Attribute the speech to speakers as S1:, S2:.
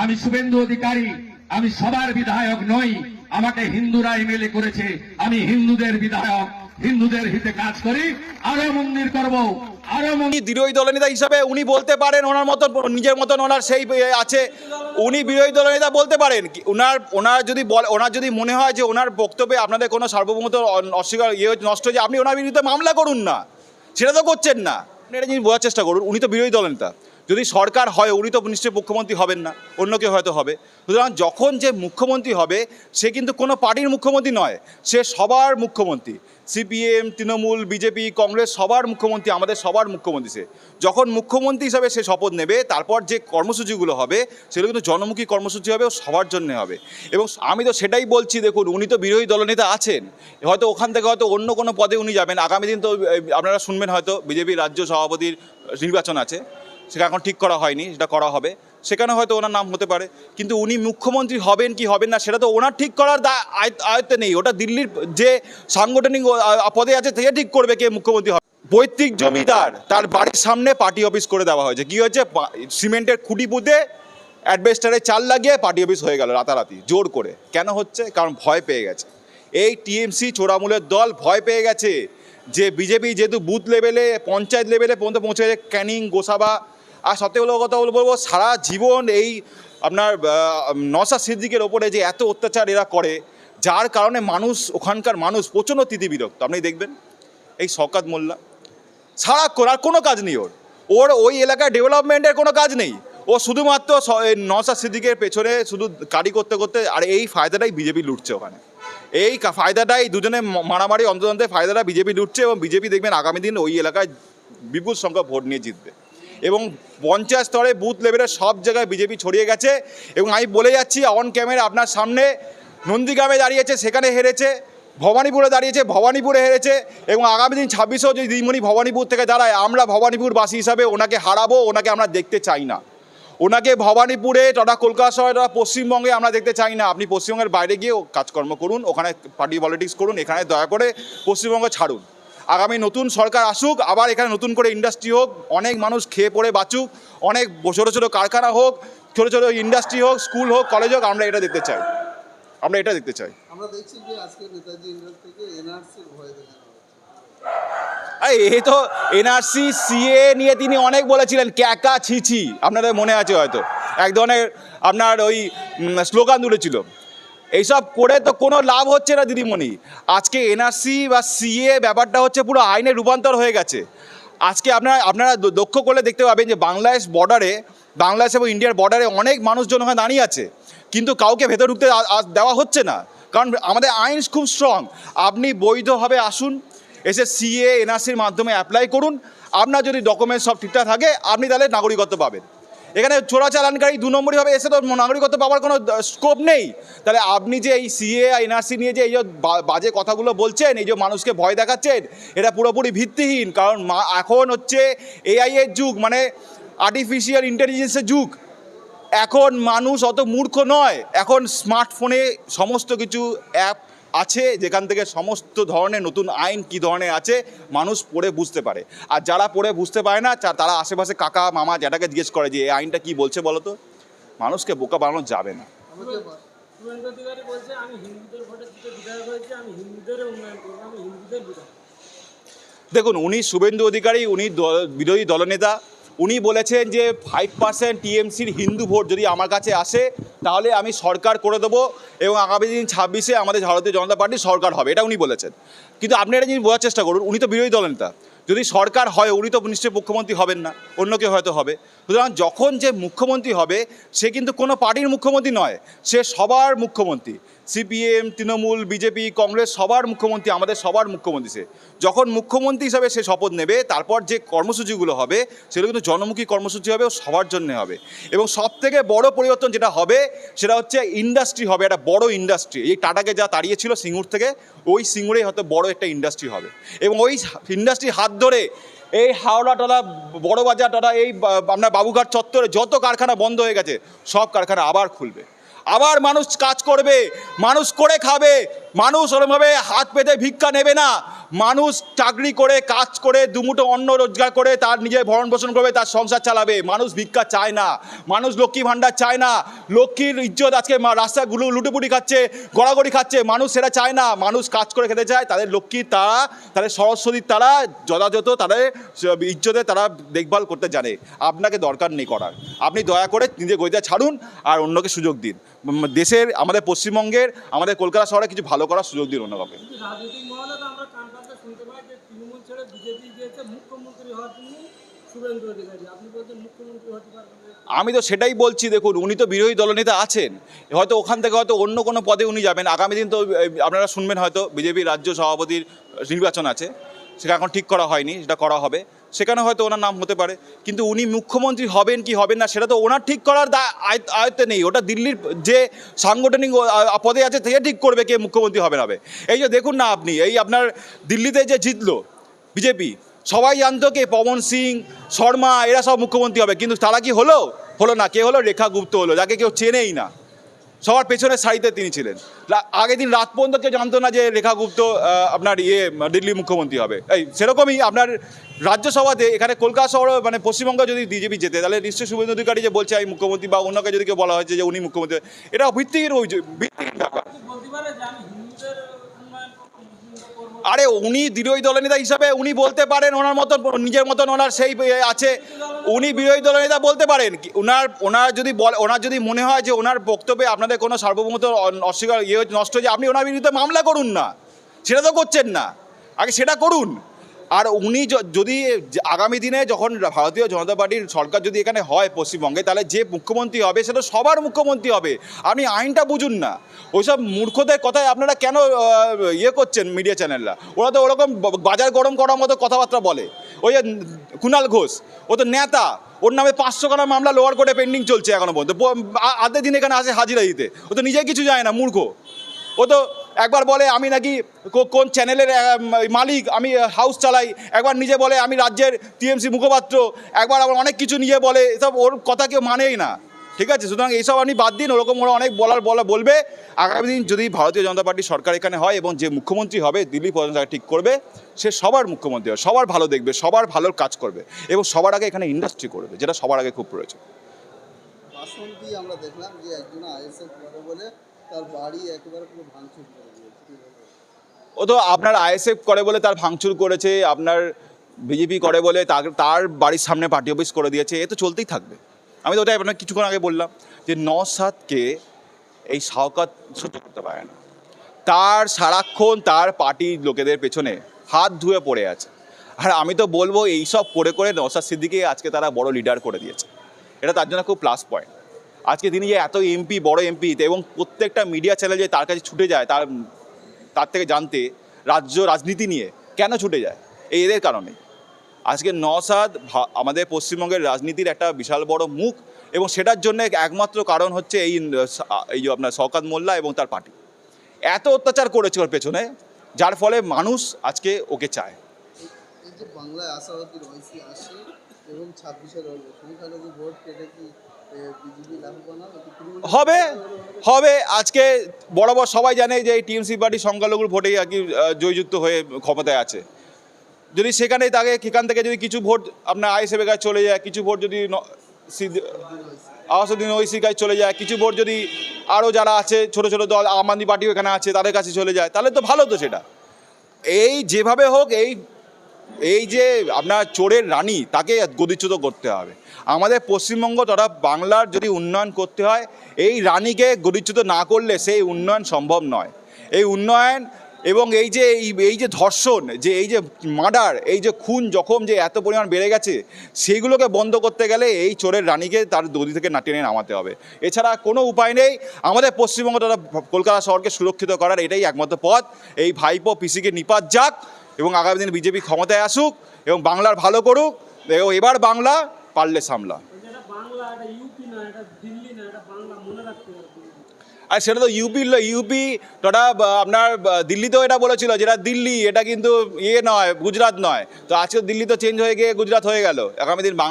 S1: আমি শুভেন্দু অধিকারী, আমি সবার বিধায়ক নই। আমাকে হিন্দুরা এমএলএ করেছে, আমি হিন্দুদের বিধায়ক, হিন্দুদের হিতে কাজ করি। আরো মন্দির করব, আরো
S2: বিরোধী দলনেতা হিসাবে উনি বলতে পারেন ওনার মতন, নিজের মতন ওনার সেই আছে, উনি বিরোধী দলনেতা বলতে পারেন। ওনার যদি মনে হয় যে ওনার বক্তব্যে আপনাদের কোনো সার্বভৌমত্ব অস্বীকার নষ্ট হয়ে, আপনি ওনার বিরুদ্ধে মামলা করুন না, সেটা তো করছেন না। এটা জিনিস বোঝার চেষ্টা করুন, উনি তো বিরোধী দলনেতা। যদি সরকার হয় উনি তো নিশ্চয়ই মুখ্যমন্ত্রী হবেন না, অন্য কেউ হয়তো হবে। সুতরাং যখন যে মুখ্যমন্ত্রী হবে সে কিন্তু কোনো পার্টির মুখ্যমন্ত্রী নয়, সে সবার মুখ্যমন্ত্রী। সিপিএম, তৃণমূল, বিজেপি, কংগ্রেস সবার মুখ্যমন্ত্রী, আমাদের সবার মুখ্যমন্ত্রী। সে যখন মুখ্যমন্ত্রী হিসাবে সে শপথ নেবে, তারপর যে কর্মসূচিগুলো হবে সেগুলো কিন্তু জনমুখী কর্মসূচি হবে, সবার জন্য হবে। এবং আমি তো সেটাই বলছি, দেখুন উনি তো বিরোধী দলনেতা আছেন, হয়তো ওখান থেকে হয়তো অন্য কোনো পদে উনি যাবেন। আগামী দিন তো আপনারা শুনবেন হয়তো বিজেপির রাজ্য সভাপতির নির্বাচন আছে, সেটা এখন ঠিক করা হয়নি, সেটা করা হবে, সেখানে হয়তো ওনার নাম হতে পারে। কিন্তু উনি মুখ্যমন্ত্রী হবেন কি হবেন না সেটা তো ওনার ঠিক করার আয়ত্তে নেই, ওটা দিল্লির যে সাংগঠনিক পদে আছে সে ঠিক করবে কে মুখ্যমন্ত্রী হবে। পৈতৃক জমিদার তার বাড়ির সামনে পার্টি অফিস করে দেওয়া হয়েছে। কী হয়েছে, সিমেন্টের খুঁটি পুঁতে অ্যাডভেস্টারে চাল লাগিয়ে পার্টি অফিস হয়ে গেল রাতারাতি জোর করে। কেন হচ্ছে? কারণ ভয় পেয়ে গেছে এই টিএমসি চোরামূলের দল, ভয় পেয়ে গেছে যে বিজেপি যেহেতু বুথ লেভেলে, পঞ্চায়েত লেভেলে পর্যন্ত পৌঁছে গেছে, ক্যানিং, গোসাবা। আর সবথেকে বড় কথা বলবো, সারা জীবন এই আপনার নওশাদ সিদ্দিকের ওপরে যে এত অত্যাচার এরা করে, যার কারণে মানুষ, ওখানকার মানুষ প্রচণ্ড তিতিবিরক্ত। আপনি দেখবেন এই শওকত মোল্লা সারাক্ষণ, আর কোনো কাজ নেই ওর ওই এলাকায় ডেভেলপমেন্টের কোনো কাজ নেই। ও শুধুমাত্র নওশাদ সিদ্দিকের পেছনে শুধু কারি করতে করতে, আর এই ফায়দাটাই বিজেপি লুটছে ওখানে। এই ফায়দাটাই দুজনে মারামারি অন্তর্দ্বন্দ্বের ফায়দাটা বিজেপি লুটছে। এবং বিজেপি দেখবেন আগামী দিন ওই এলাকায় বিপুল সংখ্যক ভোট নিয়ে জিতবে। এবং পঞ্চায়েত স্তরে বুথ লেভেলে সব জায়গায় বিজেপি ছড়িয়ে গেছে। এবং আমি বলে যাচ্ছি অন ক্যামেরা আপনার সামনে, নন্দীগ্রামে দাঁড়িয়েছে, সেখানে হেরেছে। ভবানীপুরে দাঁড়িয়েছে, ভবানীপুরে হেরেছে। এবং আগামী দিন 26-এও যদি দিদিমণি ভবানীপুর থেকে দাঁড়ায়, আমরা ভবানীপুরবাসী হিসাবে ওনাকে হারাবো, ওনাকে আমরা দেখতে চাই না। ওনাকে ভবানীপুরে তথা কলকাতা শহরে তথা পশ্চিমবঙ্গে আমরা দেখতে চাই না। আপনি পশ্চিমবঙ্গের বাইরে গিয়ে কাজকর্ম করুন, ওখানে পার্টি পলিটিক্স করুন, এখানে দয়া করে পশ্চিমবঙ্গ ছাড়ুন। আগামী নতুন সরকার আসুক, আবার এখানে নতুন করে ইন্ডাস্ট্রি হোক, অনেক মানুষ খেয়ে পড়ে বাঁচুক, অনেক ছোটো ছোটো কারখানা হোক, ছোটো ছোটো ইন্ডাস্ট্রি হোক, স্কুল হোক, কলেজ হোক, আমরা এটা দেখতে চাই। আমরা এটা দেখতে চাই।
S3: আমরা দেখছি যে আজকে নেতাজি ইন্ডাস্ট্রি থেকে এনআরসির ভয় দেখানো
S2: এই তো এনআরসি সিএ নিয়ে তিনি অনেক বলেছিলেন, ক্যাকা ছিছি, আপনাদের মনে আছে হয়তো, এক ধরনের আপনার ওই স্লোগান তুলেছিল। এইসব করে তো কোনো লাভ হচ্ছে না দিদিমণি। আজকে এনআরসি বা সিএ ব্যাপারটা হচ্ছে পুরো আইনে রূপান্তর হয়ে গেছে। আজকে আপনারা লক্ষ্য করলে দেখতে পাবেন যে বাংলাদেশ বর্ডারে, বাংলাদেশ এবং ইন্ডিয়ার বর্ডারে অনেক মানুষজন ওখানে দাঁড়িয়ে আছে, কিন্তু কাউকে ভেতর ঢুকতে দেওয়া হচ্ছে না, কারণ আমাদের আইন খুব স্ট্রং। আপনি বৈধভাবে আসুন, এসে সিএ এনআরসির মাধ্যমে অ্যাপ্লাই করুন। আপনার যদি ডকুমেন্টস সব ঠিকঠাক থাকে, আপনি তাহলে নাগরিকত্ব পাবেন। এখানে চোরাচালানকারী 2 নম্বরীভাবে এসে তো নাগরিকত্ব পাওয়ার কোনো স্কোপ নেই। তাহলে আপনি যে এই সিএ এনআরসি নিয়ে যে এই যে বাজে কথাগুলো বলছেন, এই যে মানুষকে ভয় দেখাচ্ছেন, এটা পুরোপুরি ভিত্তিহীন। কারণ এখন হচ্ছে এআই এর যুগ, মানে আর্টিফিশিয়াল ইন্টেলিজেন্সের যুগ। এখন মানুষ অত মূর্খ নয়, এখন স্মার্টফোনে সমস্ত কিছু অ্যাপ আছে, যেখান থেকে সমস্ত ধরনের নতুন আইন কী ধরনের আছে মানুষ পড়ে বুঝতে পারে। আর যারা পড়ে বুঝতে পারে না, তারা আশেপাশে কাকা মামা জ্যাঠাকে জিজ্ঞেস করে যে এই আইনটা কী বলছে বলো তো। মানুষকে বোকা বানানো যাবে না। দেখুন, উনি শুভেন্দু অধিকারী, উনি বিরোধী দলনেতা। উনি বলেছেন যে 5% টিএমসির হিন্দু ভোট যদি আমার কাছে আসে তাহলে আমি সরকার করে দেবো, এবং আগামী দিন 26-এ আমাদের ভারতীয় জনতা পার্টির সরকার হবে, এটা উনি বলেছেন। কিন্তু আপনি এটা জিনিস বোঝার চেষ্টা করুন, উনি তো বিরোধী দলনেতা। যদি সরকার হয় উনি তো নিশ্চয়ই মুখ্যমন্ত্রী হবেন না, অন্য কেউ হয়তো হবে। সুতরাং যখন যে মুখ্যমন্ত্রী হবে সে কিন্তু কোনো পার্টির মুখ্যমন্ত্রী নয়, সে সবার মুখ্যমন্ত্রী। সিপিএম, তৃণমূল, বিজেপি, কংগ্রেস সবার মুখ্যমন্ত্রী, আমাদের সবার মুখ্যমন্ত্রী। সে যখন মুখ্যমন্ত্রী হিসাবে সে শপথ নেবে, তারপর যে কর্মসূচিগুলো হবে সেগুলো কিন্তু জনমুখী কর্মসূচি হবে, সবার জন্য হবে। এবং সবথেকে বড় পরিবর্তন যেটা হবে সেটা হচ্ছে ইন্ডাস্ট্রি হবে, একটা বড় ইন্ডাস্ট্রি। এই টাটাকে যা তাড়িয়েছিল সিঙ্গুর থেকে, ওই সিঙ্গুরেই হয়তো বড় একটা ইন্ডাস্ট্রি হবে। এবং ওই ইন্ডাস্ট্রির হাত ধরে এই হাওড়া টলা, বড় বাজার টলা, এই আপনার বাবুঘাট চত্বরে যত কারখানা বন্ধ হয়ে গেছে সব কারখানা আবার খুলবে, আবার মানুষ কাজ করবে, মানুষ করে খাবে। মানুষ ওরমভাবে হাত পেতে ভিক্ষা নেবে না। মানুষ চাকরি করে কাজ করে দুমুঠো অন্ন রোজগার করে তার নিজের ভরণ পোষণ করবে, তার সংসার চালাবে। মানুষ ভিক্ষা চায় না, মানুষ লক্ষ্মী ভাণ্ডার চায় না, লক্ষ্মীর ইজ্জত আজকে রাস্তাগুলো লুটেপুটি খাচ্ছে, গড়াগড়ি খাচ্ছে। মানুষ সেটা চায় না, মানুষ কাজ করে খেতে চায়। তাদের লক্ষ্মীর তারা, তাদের সরস্বতীর তারা যথাযথ তাদের ইজ্জতে তারা দেখভাল করতে জানে। আপনাকে দরকার নেই করার, আপনি দয়া করে নিজে গদিটা ছাড়ুন আর অন্যকে সুযোগ দিন। দেশের, আমাদের পশ্চিমবঙ্গের, আমাদের কলকাতা শহরে কিছু ভালো করার সুযোগ দিন অন্য কাউকে।
S4: রাজনৈতিক মহলে তো আমরা কান পাতলে শুনতে পাই যে তৃণমূল ছেড়ে বিজেপি গিয়েছে মুখ্যমন্ত্রী হওয়ার জন্য শুভেন্দু অধিকারী। আপনি বলছেন মুখ্যমন্ত্রী হতে পারবেন?
S2: আমি তো সেটাই বলছি, দেখুন উনি তো বিরোধী দলনেতা আছেন, হয়তো ওখান থেকে হয়তো অন্য কোনো পদে উনি যাবেন। আগামী দিন তো আপনারা শুনবেন হয়তো বিজেপির রাজ্য সভাপতির নির্বাচন আছে, সেটা এখন ঠিক করা হয়নি, সেটা করা হবে, সেখানে হয়তো ওনার নাম হতে পারে। কিন্তু উনি মুখ্যমন্ত্রী হবেন কি হবেন না সেটা তো ওনার ঠিক করার আয়ত্তে নেই। ওটা দিল্লির যে সাংগঠনিক পদে আছে সে ঠিক করবে কে মুখ্যমন্ত্রী হবে না হবে। এই যে দেখুন না আপনি, এই আপনার দিল্লিতে যে জিতলো বিজেপি, সবাই জানতো কে পবন সিং, শর্মা, এরা সব মুখ্যমন্ত্রী হবে, কিন্তু তারা কি হলো? হলো না। কে হলো? রেখা গুপ্ত হলো, যাকে কেউ চেনেই না। সবার পেছনের সারিতে তিনি ছিলেন। আগের দিন রাত পর্যন্ত কেউ জানতো না যে রেখা গুপ্ত আপনার দিল্লির মুখ্যমন্ত্রী হবে। এই সেরকমই আপনার রাজ্যসভাতে এখানে কলকাতা শহর মানে পশ্চিমবঙ্গে যদি বিজেপি যেতে, তাহলে নিশ্চয়ই শুভেন্দু অধিকারী যে বলছে আমি মুখ্যমন্ত্রী, বা অন্যকে যদি কেউ বলা হয়েছে যে উনি মুখ্যমন্ত্রী, এটা ভিত্তিহীন ভিত্তিহীন ব্যাপার।
S4: বলতে পারে যে আমি হিন্দুদের উন্নয়ন করবো।
S2: আরে উনি বিরোধী দলনেতা হিসাবে উনি বলতে পারেন, ওনার মতন নিজের মতন ওনার সেই আছে, উনি বিরোধী দলনেতা বলতে পারেন। ওনার যদি মনে হয় যে ওনার বক্তব্যে আপনাদের কোনো সার্বভৌমত্ব অস্বীকার নষ্ট হয়ে যায়, আপনি ওনার বিরুদ্ধে মামলা করুন না। সেটা তো করছেন না, আগে সেটা করুন। আর উনি যদি আগামী দিনে যখন ভারতীয় জনতা পার্টির সরকার যদি এখানে হয় পশ্চিমবঙ্গে, তাহলে যে মুখ্যমন্ত্রী হবে সেটা সবার মুখ্যমন্ত্রী হবে। আপনি আইনটা বুঝুন না, ওইসব মূর্খদের কথায় আপনারা কেন করছেন মিডিয়া চ্যানেলরা? ওরা তো ওরকম বাজার গরম করার মতো কথাবার্তা বলে। ওই যে কুণাল ঘোষ, ও তো নেতা, ওর নামে 500 খানা মামলা লোয়ার কোর্টে পেন্ডিং চলছে এখনো পর্যন্ত। আধের দিন এখানে আসে হাজিরা দিতে, ও তো নিজে কিছু যায় না, মূর্খ। ও তো একবার বলে আমি নাকি কোন চ্যানেলের মালিক, আমি হাউস চালাই, একবার নিজে বলে আমি রাজ্যের টিএমসি মুখপাত্র, একবার আবার অনেক কিছু নিয়ে বলে। এসব ওর কথা কেউ মানেই না, ঠিক আছে? সুতরাং এইসব আপনি বাদ দিন, ওরকম ওরা অনেক বলবে। আগামী দিন যদি ভারতীয় জনতা পার্টির সরকার এখানে হয় এবং যে মুখ্যমন্ত্রী হবে দিল্লি পর্যন্ত ঠিক করবে, সে সবার মুখ্যমন্ত্রী হবে, সবার ভালো দেখবে, সবার ভালোর কাজ করবে এবং সবার আগে এখানে ইন্ডাস্ট্রি করবে, যেটা সবার আগে খুব প্রয়োজন।
S3: বাসন্তী আমরা দেখলাম যে একজন আইএসএফ করে বলে তার বাড়ি একেবারে পুরো ভাঙচুর করে দিয়েছে।
S2: ও তো আপনার আইএসএফ করে বলে তার ভাঙচুর করেছে, আপনার বিজেপি করে বলে তার বাড়ির সামনে পার্টি অফিস করে দিয়েছে, এ তো চলতেই থাকবে। আমি তো ওটাই আপনার কিছুক্ষণ আগে বললাম যে নওশাদকে এই শওকত সহ্য করতে পারে না। তার সারাক্ষণ তার পার্টির লোকেদের পেছনে হাত ধুয়ে পড়ে আছে। আর আমি তো বলবো এইসব করে করে নওশাদ সিদ্দিকীকে আজকে তারা বড় লিডার করে দিয়েছে, এটা তার জন্য খুব প্লাস পয়েন্ট। আজকে তিনি যে এত এমপি, বড় এমপি, এবং প্রত্যেকটা মিডিয়া চ্যানেল যে তার কাছে ছুটে যায় তার থেকে জানতে, রাজনীতি নিয়ে কেন ছুটে যায়, এদের কারণে। আজকে নওশাদ আমাদের পশ্চিমবঙ্গের রাজনীতির একটা বিশাল বড় মুখ, এবং সেটার জন্য একমাত্র কারণ হচ্ছে এই যে আপনার শওকত মোল্লা এবং তার পার্টি এত অত্যাচার করেছে ওর পেছনে, যার ফলে মানুষ আজকে ওকে চায়।
S3: এই যে বাংলায় আশাবাদীর ওইসি আসে এবং 26-এর সংখ্যালঘু ভোট কেটে কি বিজেপি লাভবান
S2: হবে। আজকে বরাবর সবাই জানে যে এই টিএমসি পার্টি সংখ্যালঘুর ভোটেই আর কি জয়যুক্ত হয়ে ক্ষমতায় আছে। যদি সেখানে সেখান থেকে যদি কিছু ভোট আপনার আইএসএফের কাছে চলে যায়, কিছু ভোট যদি আসাদুদ্দিন ওয়াইসির কাছে চলে যায়, কিছু ভোট যদি আরও যারা আছে ছোটো ছোটো দল, আম আদমি পার্টিও এখানে আছে, তাদের কাছে চলে যায়, তাহলে তো ভালো। তো সেটা এই যেভাবে হোক এই যে আপনার চোরের রানী, তাকে গদিচ্যুত করতে হবে। আমাদের পশ্চিমবঙ্গ তথা বাংলার যদি উন্নয়ন করতে হয়, এই রানীকে গদিচ্যুত না করলে সেই উন্নয়ন সম্ভব নয়। এই উন্নয়ন এবং এই যে ধর্ষণ, যে এই যে মার্ডার, এই যে খুন জখম যে এত পরিমাণ বেড়ে গেছে, সেইগুলোকে বন্ধ করতে গেলে এই চোরের রানীকে তার গদি থেকে টেনে নামাতে হবে। এছাড়া কোনো উপায় নেই। আমাদের পশ্চিমবঙ্গ তথা কলকাতা শহরকে সুরক্ষিত করার এটাই একমাত্র পথ। এই ভাইপো পিসিকে নিপাত যাক এবং আগামী দিন বিজেপি ক্ষমতায় আসুক এবং বাংলার ভালো করুক। এবার বাংলা পারলে সামলা। আর সেটা তো ইউপি তোটা আপনার দিল্লিতেও এটা বলেছিল যেটা দিল্লি, এটা কিন্তু নয়, গুজরাট নয়। তো আজকে দিল্লি তো চেঞ্জ হয়ে গিয়ে গুজরাট হয়ে গেল। আগামী দিন বাংলা